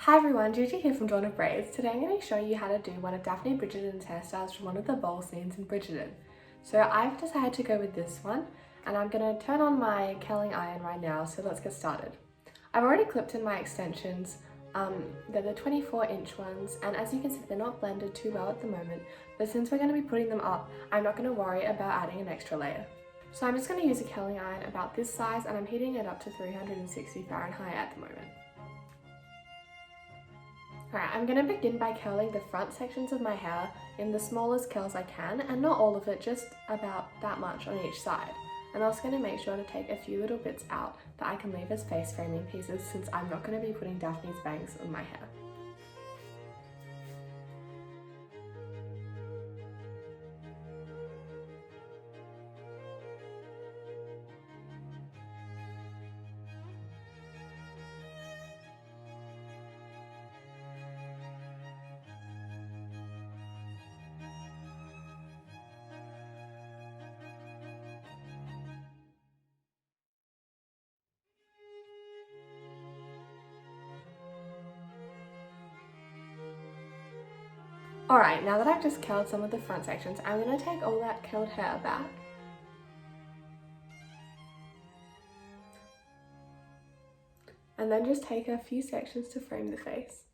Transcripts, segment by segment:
Hi everyone, Gigi here from Dawn of Braids. Today I'm going to show you how to do one of Daphne Bridgerton's hairstyles from one of the ball scenes in Bridgeton. So I've decided to go with this one and I'm going to turn on my curling iron right now, so let's get started. I've already clipped in my extensions. They're the 24-inch ones, and as you can see they're not blended too well at the moment, but since we're going to be putting them up, I'm not going to worry about adding an extra layer. So I'm just going to use a curling iron about this size and I'm heating it up to 360 Fahrenheit at the moment. Alright, I'm going to begin by curling the front sections of my hair in the smallest curls I can, and not all of it, just about that much on each side. I'm also going to make sure to take a few little bits out that I can leave as face framing pieces, since I'm not going to be putting Daphne's bangs on my hair. Alright, now that I've just curled some of the front sections, I'm going to take all that curled hair back. And then just take a few sections to frame the face.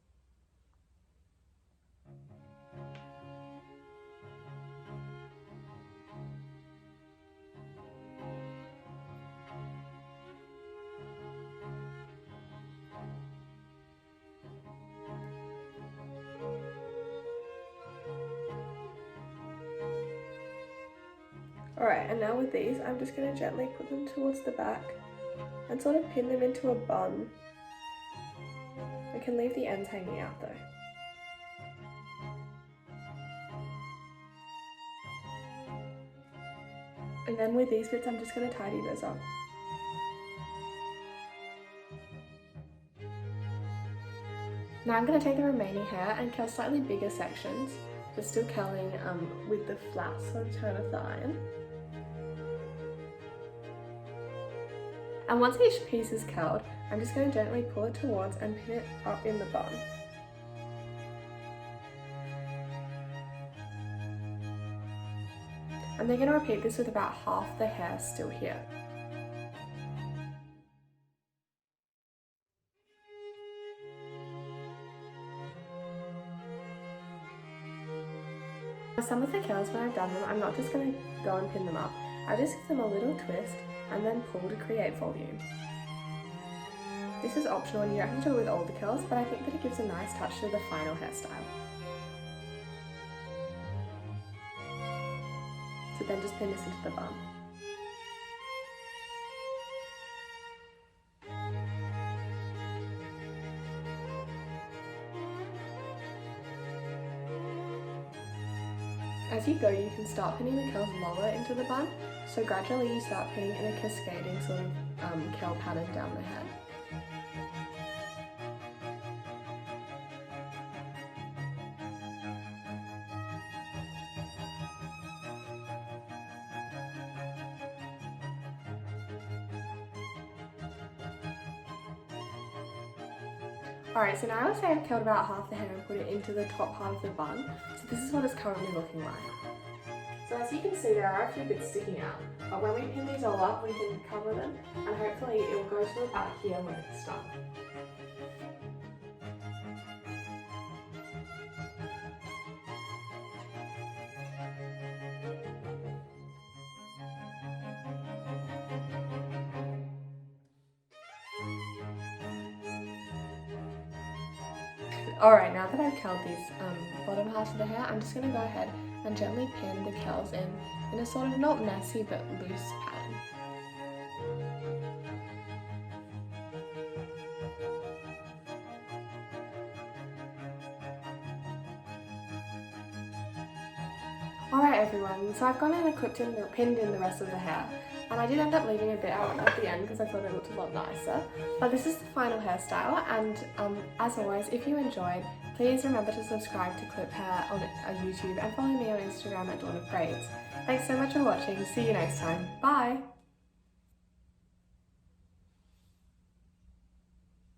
Alright, and now with these, I'm just going to gently put them towards the back and sort of pin them into a bun. I can leave the ends hanging out though. And then with these bits, I'm just going to tidy those up. Now I'm going to take the remaining hair and curl slightly bigger sections, but still curling with the flat sort of turn of the iron. And once each piece is curled, I'm just going to gently pull it towards and pin it up in the bun. And they're going to repeat this with about half the hair still here. For some of the curls, when I've done them, I'm not just going to go and pin them up. I just give them a little twist and then pull to create volume. This is optional and you don't have to do it with all the curls, but I think that it gives a nice touch to the final hairstyle. So then just pin this into the bun. As you go, you can start pinning the curls lower into the bun, so gradually you start pinning in a cascading sort of curl pattern down the head. Alright, so now I would say I've curled about half the hair and put it into the top part of the bun, so this is what it's currently looking like. So as you can see, there are a few bits sticking out, but when we pin these all up we can cover them and hopefully it will go to about here when it's done. Alright, now that I've curled these bottom halves of the hair, I'm just going to go ahead and gently pin the curls in a sort of not messy but loose pattern. Alright everyone, so I've gone in and pinned in the rest of the hair, and I did end up leaving a bit out at the end because I thought it looked a lot nicer. But this is the final hairstyle, and as always, if you enjoyed, please remember to subscribe to Cliphair on YouTube and follow me on Instagram at Dawn of Braids. Thanks so much for watching, see you next time, bye!